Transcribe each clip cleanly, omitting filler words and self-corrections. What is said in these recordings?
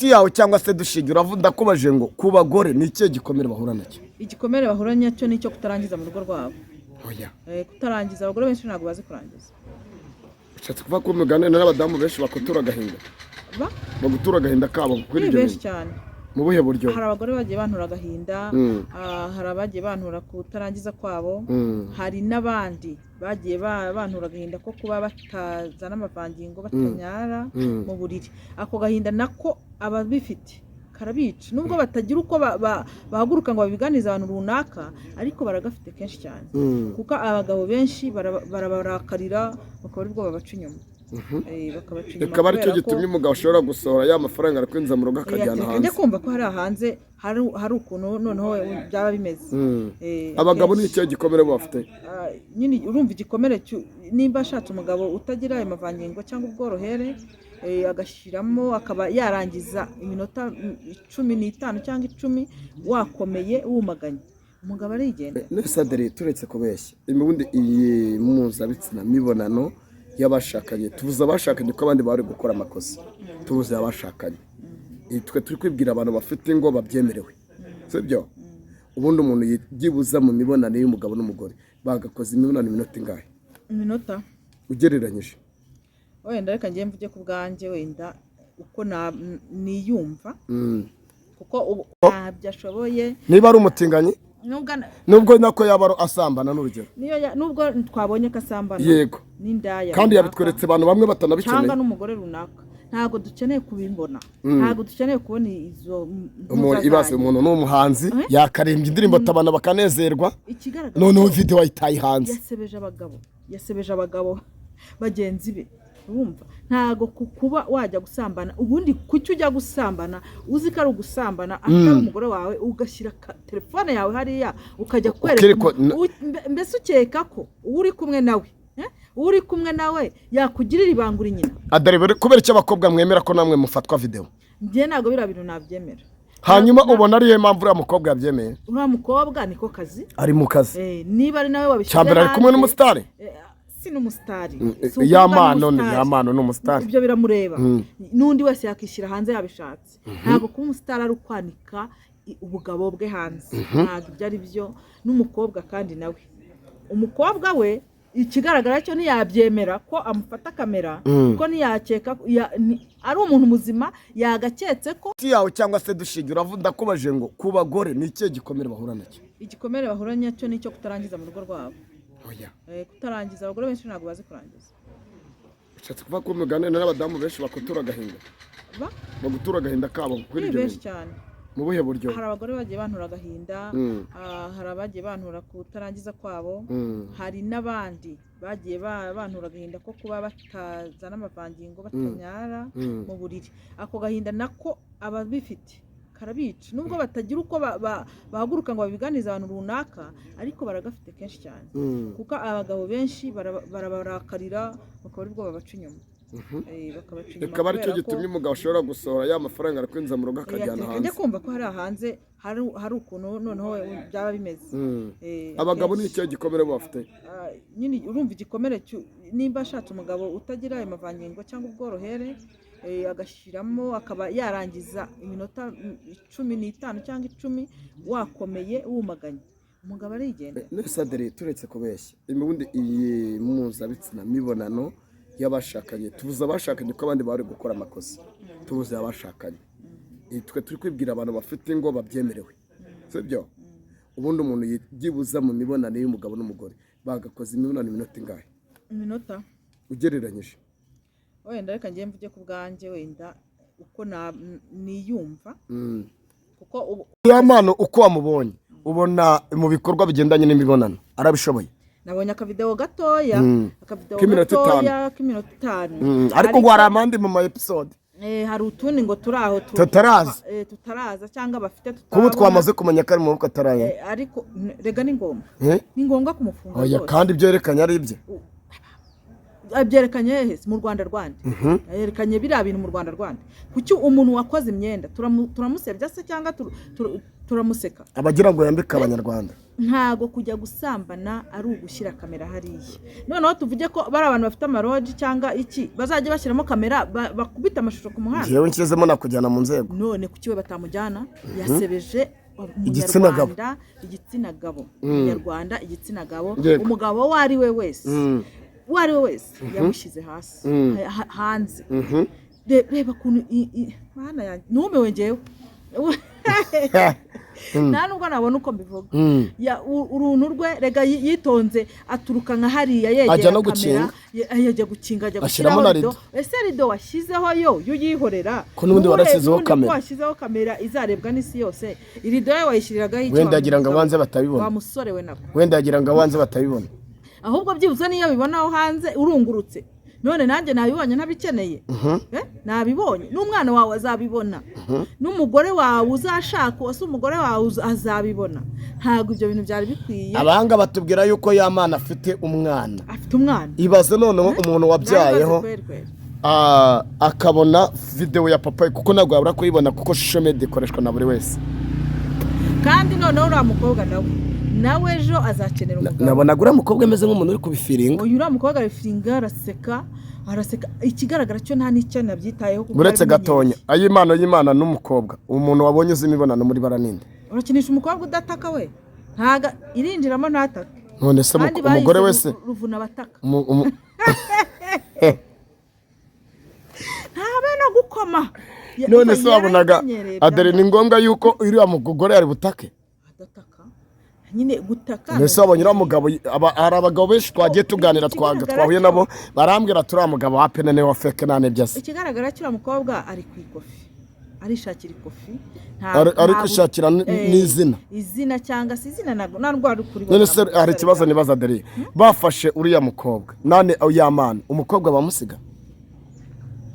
yawe cyangwa se dushingiye uravuga kubaje ngo ku bagore ni ikihe gikomere bahura nacyo? Igikomere bahura nacyo nicyo kutarangiza mu rugo rwabo. Oya, kutarangiza abagore benshi ntabwo bazi kurangiza. ushatse kuvuga ko muganira n'abadamu benshi bakutura agahinda, bagutura agahinda kabo kuri ibyo benshi cyane. mu buhe buryo? Hari abagore bagiye bantura agahinda, hari abagiye bantura kutarangiza kwabo, hari n'abandi bagiye bantura agahinda ko kuba batazana amavangingo batanyara mu buriri. Ako gahinda nako ababifite karabica nubwo batagira uko bahaguruka ngo babiganize abantu runaka, ariko baragafite kenshi cyane kuko abagabo benshi barabarakarira bakaba ari bwo babaca inyuma. Ikaba ari cyo gitumye umugabo ashobora gusohora ya mafaranga arakwinjiza mu rugo akajyana hanze. Njye kumva ko hari hanze hari ukuntu noneho byaba bimeze. Abagabo ni ikihe gikomere bafite? Nyine urumva igikomere nimba ashatse umugabo utagira ayo mavangingo cyangwa ubworohere, agashyiramo akaba yarangiza iminota 15 cyangwa 10 wakomeye wumaganye, umugabo arigenda. Nesaderi turetse kubeshya ubundi iyi mpuzabitsina mibonano y'abashakanye tuvuze abashakanye ko abandi bari gukora amakosa, tuvuze abashakanye twe turi kwibwira abantu bafite ngo babyemerewe, sibyo? Ubundi umuntu yigibuza mu mibonano y'umugabo n'umugore bagakoze imibonano iminota ingahe? Iminota ugereranyije? Wenda reka ngiye mvuge ku bwanjye wenda uko niyumva, kuko byashoboye niba ari umutinganyi nubwo nako yaba asambana n'urugero, nubwo twabonye ko asambana yego n'indaya kandi yabitweretse abantu bamwe batanabikeneye cyangwa n'umugore runaka, ntabwo dukeneye kubimbona, ntabwo dukeneye kubona izo ibaze umuntu n'umuhanzi yakarembye indirimbo tabana bakanezerwa, noneho video ayitaye hanze, yasebeje abagabo bagenzi be. Urumva ntago kuba wajya gusambana, ubundi kuki ujya gusambana uzi ko ari ugusambana atari umugore wawe, ugashyira telefone yawe hariya ukajya kwereka mbese ukeka ko uri kumwe nawe yakugirira ibangura nyina. Adare kubera icyo abakobwa mwemera ko namwe mufatwa video? Njye ntago bira bintu nabyemera. Hanyuma ubona ariye mpamvu uriya mukobwa yabyemeye? Uriya mukobwa niko kazi, ari mu kazi, niba ari nawe wabishyize cyambere ari kumwe n'umusitari, n'umusitari yamano n'umusitari, ibyo biramureba. N'undi wese yakishyira hanze yabishatse. Ntabwo kuba umusitari ari ukwanika ubugabo bwe hanze, ntabwo ibyo ari byo. N'umukobwa kandi nawe, umukobwa we ikigaragara cyo ntiyabyemera ko amufata kamera, kuko ntiyakeka ari umuntu muzima, yagaketse ko yawe cyangwa se dushingiye uravuga kubaje ngo ku bagore ni ikihe gikomere bahura nacyo? Igikomere bahura nacyo nicyo kutarangiza mu rugo rwabo. Oya, kutarangiza abagore benshi ntabwo bazi kurangiza. ushatse kuvuga ko muganira n'abadamu benshi bakutura agahinda, bagutura agahinda kabo kuri ibyo benshi cyane. mu buhe buryo? Hari abagore bagiye bantura agahinda, hari abagiye bantura kutarangiza kwabo, hari n'abandi bagiye bantura agahinda ko kuba batazana amavangingo batanyara mu buriri. Ako gahinda nako ababifite karabica nubwo batagira uko bahaguruka ngo babiganize abantu runaka, ariko baragafite kenshi cyane kuko abagabo benshi barabarakarira bakaba ari bwo babaca inyuma. Ikaba ari cyo gitumye umugabo ashobora gusohora ya mafaranga arakwinjiza mu rugo akajyana hanze. Njye kumva ko hari hanze hari ukuntu noneho byaba bimeze. Abagabo ni ikihe gikomere bafite? Nyine urumva igikomere nimba ashatse umugabo utagira ayo mavangingo cyangwa ubworohere, agashyiramo akaba yarangiza iminota 15 cyangwa 10 wakomeye wumaganye, umugabo arigenda. Nesaderi turetse kubeshya ubundi iyi mpuzabitsina mibonano y'abashakanye tuvuze abashakanye ko abandi bari gukora amakosa, tuvuze abashakanye twe turi kwibwira abantu bafite ngo babyemerewe, sibyo? Ubundi umuntu yigibuza mu mibonano y'umugabo n'umugore bagakoze imibonano iminota ingahe? Iminota ugereranyije? Wenda reka ngiye mvuge ku bwanjye wenda uko niyumva, kuko yamano uko wamubonye ubona mu bikorwa bigendanye n'imibonano arabishoboye? Nabonye akavideo gatoya, k'iminota 5, ariko ngo hari amandi mu episode. Hari utundi ngo turaho tutaraza cyangwa bafite kuko twamaze kumenya ko ari mu maboko ataraye, ariko rega ni ngombwa kumufunga. Oya, kandi ibyo yerekanye ari ibye abyerekanye hehe mu Rwanda rwande yerekanye biriya bintu mu Rwanda rwande kuki umuntu wakoze imyenda turamusebya se cyangwa turamuseka abagira ngo yambike abanyarwanda ntago kujya gusambana ari ugushyira kamera hariya noneho tuvuge ko bari abantu bafite amaroji cyangwa iki bazajya bashyiramo kamera bakubita amashusho ku muhanda yewe nshyizemo nakujyana mu nzego none kuki we batamujyana yasebeje igitsina gabo umunyarwanda igitsina gabo umugabo uwo ari we wese yamushyize hasi hanze reba kuntu mana yanjye numiwe ngewe nta nubwo nabona uko mbivuga uruntu rwe rega yitonze aturuka nka hariya yegera kamera yajya gukinga ajya gushyiraho rido ese rido washyizeho yo uyihorera ko n'ubundi warashyizeho kamera washyizeho kamera izarebwa n'isi yose irido yawe wayishyiriraga iki wenda yagira ngo abanze batabibona wa musore we nako wenda yagira ngo abanze batabibona ahubwo byibuze niyo bibona aho hanze urungurutse none nanjye nabibonye ntabikeneye nabibonye n'umwana wawe azabibona n'umugore wawe uzashaka wase umugore wawe azabibona ntabwo ibyo bintu byari bikwiye abahanga batubwira yuko yamana afite umwana ibaze noneho umuntu wabyayeho akabona video ya papa kuko ntabwo yabura kuyibona kuko social media ikoreshwa na buri wese kandi noneho uriya mukobwa nawe ejo azakenera umugabo nabona gura mukobwa ameze nk'umuntu uri kubifiringa uyu uriya mukobwa arafiringa araseka ikigaragara cyo nta n'icyo nabyitayeho uretse gatonya y'Imana n'umukobwa umuntu wabonye uzi imibonano muri baraninde urakinisha umukobwa udataka we ntaga irinjiramo ntataka none se umugore wese ruvuna bataka ntabe no gukoma none se wabonaga adere ni ngombwa yuko uriya mugore ari butake adataka nyine gutaka nese abanyura mugabo hari abagabo benshi twagiye tuganira twahuye nabo barambwira turi mugabo wa penene wa feke nane byase ikigaragara cyo mukobwa ari ku ikofi arishakira ikofi ari kwishakira izina cyangwa se izina nta ndwara kuri none se hari ikibazo nibaza dere bafashe uriya mukobwa nane yamana umukobwa bamusiga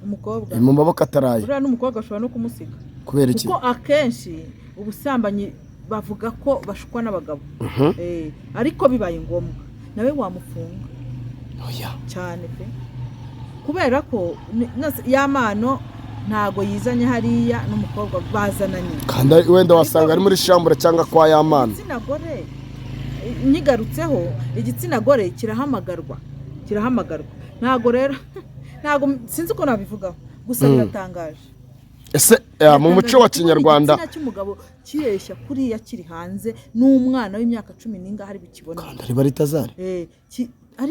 umukobwa mu maboko ataraye uriya n'umukobwa ashobora no kumusiga kubera iki kuko akenshi ubusambanyi bavuga ko bashukwa n'abagabo ariko bibaye ngombwa nawe wamufunga cyane pe kubera ko yamano ntago yizanye hariya n'umukobwa bazananye kandi wenda wasanga ari muri shambure cyangwa kwa yamano igitsina gore nyigarutseho igitsina gore kirahamagarwa ntago rero ntago sinzi uko nabivugaho gusa biratangaje ese mu muco wa kinyarwanda igitsina cy'umugabo kireshya kuriya kiri hanze n'umwana w'imyaka 10 n'inga hari bikibona kandi ari baritazari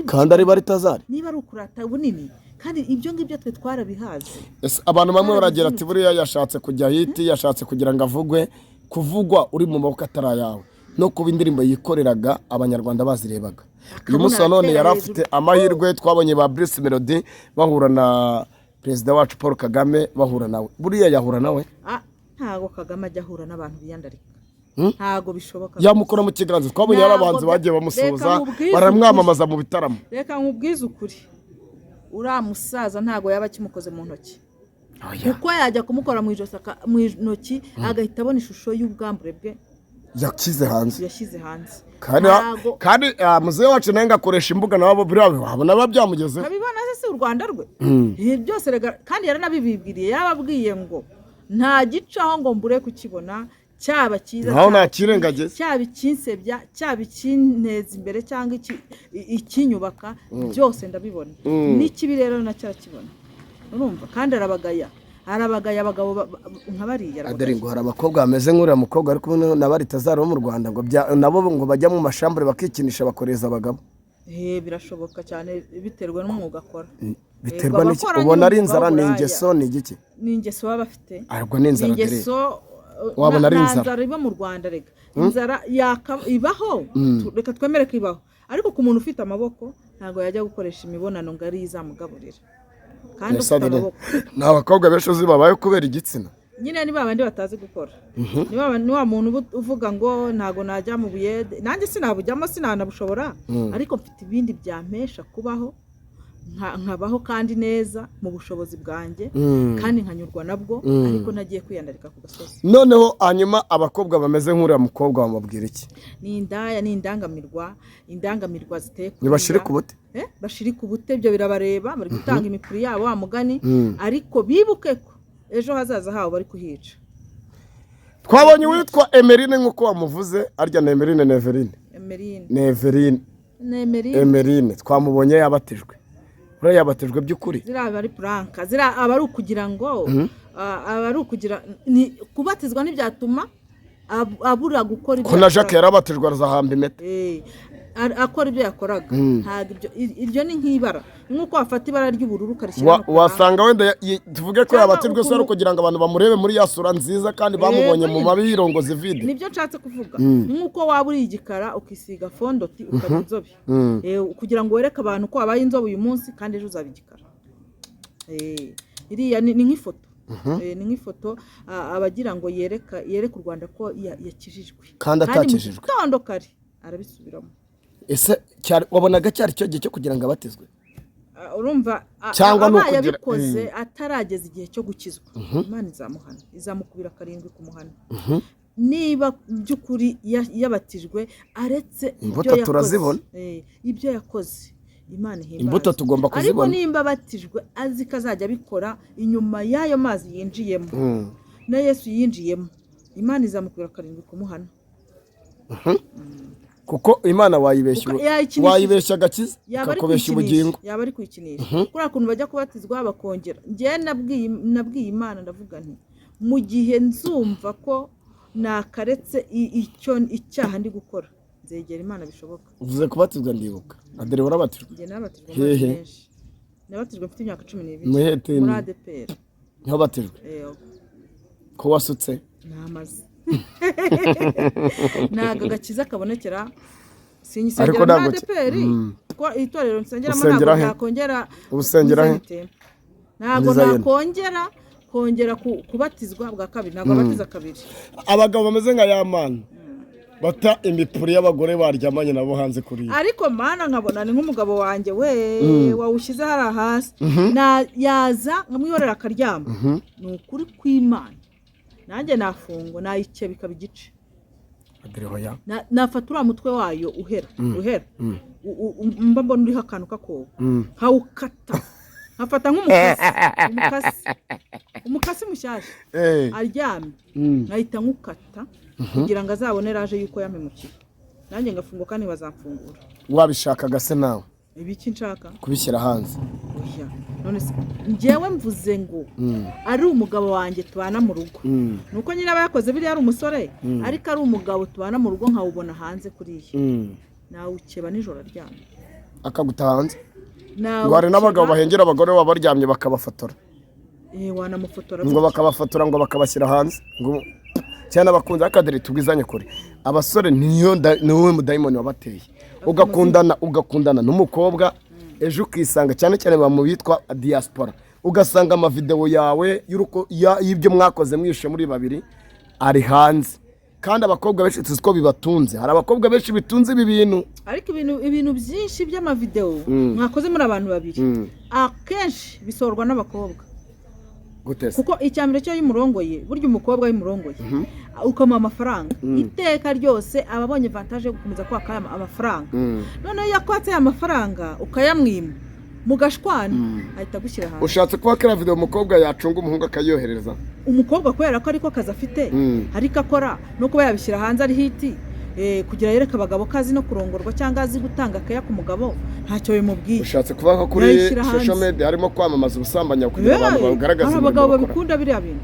kandi ari baritazari niba ari ukurata bunini kandi ibyo ngibyo twe twarabihaze abantu bamwe baragira ati buriya yashatse kujya hiti yashatse kugira ngo avugwe kuvugwa uri mu maboko atarayawe no kuba indirimbo yikoreraga abanyarwanda bazirebaga uyu munsi none yari afite amahirwe twabonye ba Bruce Melody bahura na Perezida wacu Paul Kagame bahura nawe buriya yahura nawe ntago Kagame ajya ahura n'abantu biyandarika ntago bishoboka yamukora mu kiganza twabonye y'abantu bagiye bamusuza baramwamamaza mu bitaramo reka nkubwize ukuri uriya musaza ntago yaba kimukoze mu ntoki kuko yajya kumukora mu ijosi mu ntoki agahita abona ishusho y'ubwambure bwe yashyize hanze kandi muzehe wacu nawe ngakoresha imbuga nabo wabona babyamugezeho abibona se u Rwanda rwe byose kandi yaranabibibwiriye yarababwiye ngo nta gicaho ngo mbure kukibona cyaba cyiza cyaba ikinsebya cyaba ikinteza imbere cyangwa ikinyubaka byose ndabibona n'ikibi rero nacyo arakibona urumva kandi arabagaya abagabo nk'abariya adari ngo hari abakobwa bameze nk'uriya mukobwa ari kumwe na baritazari bo mu Rwanda ngo nabo ngo bajya mu mashambure bakikinisha bakoreza abagabo birashoboka cyane biterwa n'umwuga akora biterwa n'iki ubona ari inzara ni ingeso ni igiki ni ingeso baba bafite ariko ni inzara dere wabona ari inzara iba mu Rwanda rega inzara ibaho reka twemere ko ibaho ariko ku muntu ufite amaboko ntago yajya gukoresha imibonano ngo ari izamugaburira kandi ufite amaboko nta bakobwa benshi uzi babaye kubera igitsina nyine ni babandi batazi gukora ni wa muntu uvuga ngo ntago najya mu buyede nanjye sinabujyamo sinanabushobora ariko mfite ibindi byampesha kubaho nkabaho kandi neza mu bushobozi bwanjye kandi nkanyurwa nabwo ariko nagiye kwiyandarika ku gasozi. Noneho hanyuma abakobwa bameze nk'uriya mukobwa bamubwira iki? Ni indaya, ni indangamirwa ziteye ni bashirika ubute bashirika ubute, ibyo birabareba, bari gutanga imipuri yabo wa mugani, ariko bibuke ko ejo hazaza habo bari kuhica. Twabonye witwa Emeline nk'uko wamuvuze, arya na Emeline Neverine twamubonye yabatijwe. Uriya yabatijwe by'ukuri? Zira bari pranka, zira abari ukugira ngo abari ukugira kubatizwa n'ibyatuma abura gukora ibyo. Kuna Jacques yarabatijwe azahamba impeta. Akora ibyo yakoraga. Ntabwo iryo ni nk'ibara. Nkuko wafata ibara ry'ubururu ukarishyira wasanga wenda tuvuge ko yabatijwe so ari kugira ngo abantu bamurebe muri yasura nziza kandi bamubonye mu mabi yirongoze vide. Nibyo nshatse kuvuga. Nkuko waba uri igikara ukisiga fondoti ukaba inzobe. Kugira ngo wereke abantu ko wabaye inzobe uyu munsi kandi ejo uzaba igikara. Iriya ni nk'ifoto. Ni nk'ifoto abagira ngo yereke u Rwanda ko yakijijwe kandi atakijijwe. Kandi kare arabisubiramo. Ese wabonaga cyari cyo gihe cyo kugira ngo abatizwe? Urumva cyangwa no kugira yabikoze atarageza igihe cyo gukizwa. Imana izamuhana, izamukubira karindwi ku muhana. Niba by'ukuri yabatijwe aretse imbuto turazibona. Ibyo yakoze Imana ihimbaza. Imbuto tugomba kuzibona. Ariko nimba batijwe azi kazajya bikora inyuma y'ayo mazi yinjiyemo na Yesu yinjiyemo, Imana izamukubira karindwi ku muhana. Kuko Imana wayibeshya gakiza kakobesha ubugingo. Yaba ari kwikinisha. Kuri akuntu bajya kubatizwa bakongera. Ngiye nabwiye Imana ndavuga nti mu gihe nzumva ko nakaretse icyaha ndi gukora nzegera Imana bishoboka. Uvuze kubatizwa ndibuka. Adere warabatijwe? Ngiye nabatijwe menshi. Nabatijwe mfite imyaka 12 muri ADPR. Niho batijwe? Ko wasutse? Namaze. Naga gakiza kabonekera sinyisengera muri ADPR. Ko itorero nsengera ntabwo nakongera. Ubusengera he? Ntabwo nakongera kubatizwa bwa kabiri, ntabwo batiza kabiri. Abagabo bameze nka Yamana bata imipuri y'abagore baryamanye nabo hanze kuri. Ariko mana nkabona ni nk'umugabo wanjye wawushyize hara hasi yaza nkamwiyorera akaryama. Ni ukuri kw'Imana nanjye nafungwa nayice bikaba igice. Nafata uriya mutwe wayo uhera mba mbona uriho akantu kakobo nkawukata, nkafata nk'umukasi mushyashya aryamye nkahita nkukata kugira ngo azabone raje yuko yamemukiye, nanjye ngafungwa kandi bazamfungura. Wabishakaga se nawe? Ibiki nshaka kubishyira hanze? Oya, none njyewe mvuze ngo ari umugabo wanjye tubana mu rugo. Nuko nyine aba yakoze biri ari umusore, ariko ari umugabo tubana mu rugo nkawubona hanze kuriya. Nawe ukeba nijoro aryamye akaguta hanze. Ngo hari n'abagabo bahengera abagore baba baryamye bakabafotora. Wanamufotora ngo bakabafotora ngo bakabashyira hanze. Ngo cyane abakunze akadere tubwizanye kuri abasore niwe mudayimoni wabateye. Ugakundana n'umukobwa ejo ukisanga cyane cyane bamubitwa diaspora, ugasanga amavideo yawe y'ibyo mwakoze mwishe muri babiri ari hanze. Kandi abakobwa benshi tuziko bibatunze, hari abakobwa benshi bitunze ibi bintu. Ariko ibintu byinshi by'amavideo mwakoze muri abantu babiri akenshi bisorwa n'abakobwa. Kuko icyambere cyo y'umurongoye, burya umukobwa y'umurongoye ukama amafaranga iteka ryose ababonye vantage yo gukomeza kwaka amafaranga. None yakwatse amafaranga ukayamwima mugashwana ahita gushyira hanze. Ushatse kuba kera video umukobwa yacunga umuhungu akayohereza. Umukobwa kwera ko ariko kaza afite ariko akora no kuba yabishyira hanze ari hiti kugira yereka abagabo kazi no kurongorwa cyangwa azi gutanga kaya ku mugabo ntacyo bimubwiye. Ushatse kuba nko kuri social media harimo kwamamaza ubusambanya kugira abantu bagaragaza abagabo babikunda biriya bintu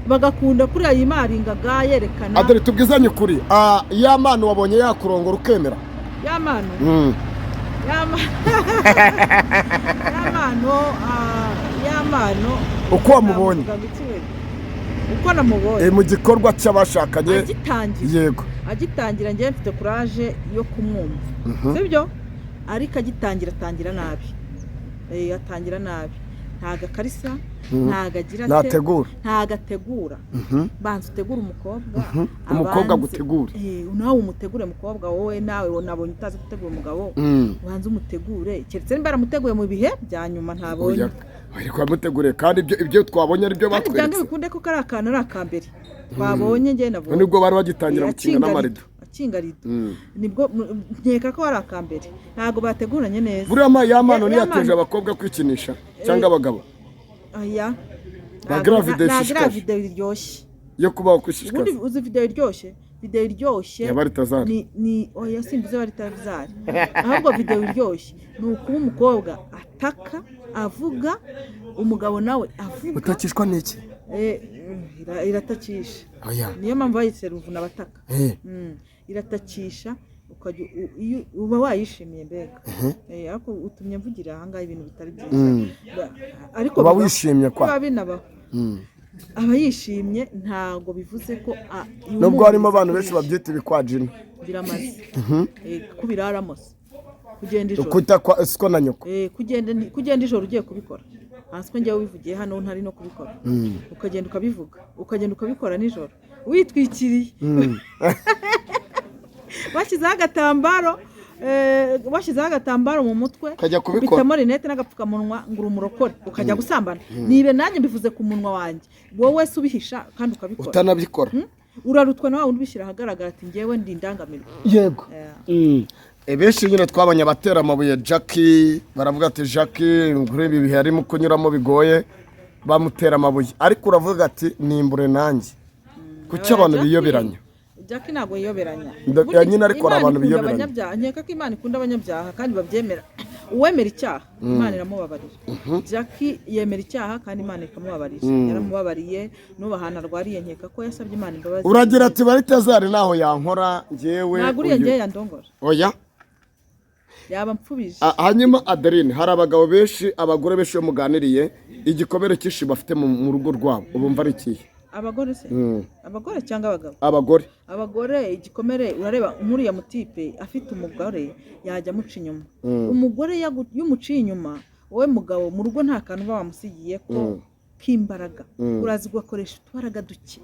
bagakunda kuri ayimaringaga yerekana. Adere tubwizanye kuri Yamana wabonye yakurongora ukemera? Yamana uko wamubonye? Uko namubonye mu gikorwa cy'abashakanye yego agitangira ngiye mfite courage yo kumwumva, sibyo? Ariko atangira nabi. Atangira nabi, ntaga karisa ntago agira ntago ategura banza utegura umukobwa gutegura nawe umutegure mukobwa wowe nawe nabonye utazi gutegura umugabo banza umutegure keretse nimba aramuteguye mu bihe bya nyuma ntabonye ariko yamutegure kandi ibyo twabonye ari byo batweretse kandi bikunde ko ari akantu ari akambere twabonye nge nabonye nibwo bari bagitangira gukinga n'amarido nibwo nkeka ko ari akambere ntago bateguranye neza buriya yamano niyateje abakobwa kwikinisha cyangwa abagabo aya na gravide iryoshye yo kubaho kwishishikaza ubundi uzi video iryoshye yabari tazari ni oya simbize bari tazari ahubwo video iryoshye ni ukuba umukobwa ataka avuga umugabo nawe avuga utakishwa n'iki iratakisha niyo mpamvu bayise ruvuna bataka iratakisha ukajya uba wayishimiye mbega ariko utumye mvugira ahangaha ibintu bitari byiza ariko uba wishimye kwa binabaho aba yishimye ntago bivuze ko nubwo harimo abantu benshi babyita ibikwajina biramaze kubiraramose kugenda ijoro ukuta kwa siko na nyoko kugenda ijoro ugiye kubikora hasi ko njyewe wivugiye hano ntari no kubikora ukagenda ukabivuga ukagenda ukabikora nijoro witwikiriye washyizeho agatambaro mu mutwe ubitamo rinete n'agapfukamunwa ngo urumurokore ukajya gusambana nibe nanjye mbivuze ku munwa wanjye wowe wese ubihisha kandi ukabikora utanabikora urarutwa na wa wundi ubishyira ahagaragara ati njyewe ndi indangamirwa yego benshi nyine twabonye abatera amabuye Jackie baravuga ati Jackie kuri ibi bihe arimo kunyuramo bigoye bamutera amabuye ariko uravuga ati nimbure nanjye kuki abantu biyoberanya Jackie ntabwo yiyoberanya nyine ariko abantu biyoberanya nkeka ko Imana ikunda abanyabyaha kandi babyemera uwemera icyaha Imana iramubabarira Jackie yemera icyaha kandi Imana ikamubabarira yaramubabariye n'ubahana rwariye nkeka ko yasabye Imana imbabazi uragira ati bari tazari naho yankora njyewe naguriye ngiye yandongora oya yaba mpfubije hanyuma Adeline hari abagabo benshi abagore benshi muganiriye igikomere cyinshi bafite mu rugo rwabo ubumva ari ikihe abagore se abagore cyangwa abagabo abagore igikomere urareba nkuriya mutipe afite umugore yajya amuca inyuma umugore y'umuciye inyuma wowe mugabo mu rugo nta kantu bamusigiye ko k'imbaraga urazi gukoresha utwaraga duke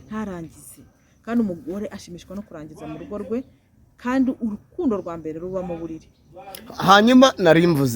ntarangize kandi umugore ashimishwa no kurangiza mu rugo rwe kandi urukundo rwa mbere ruba mu buriri hanyuma narimvuze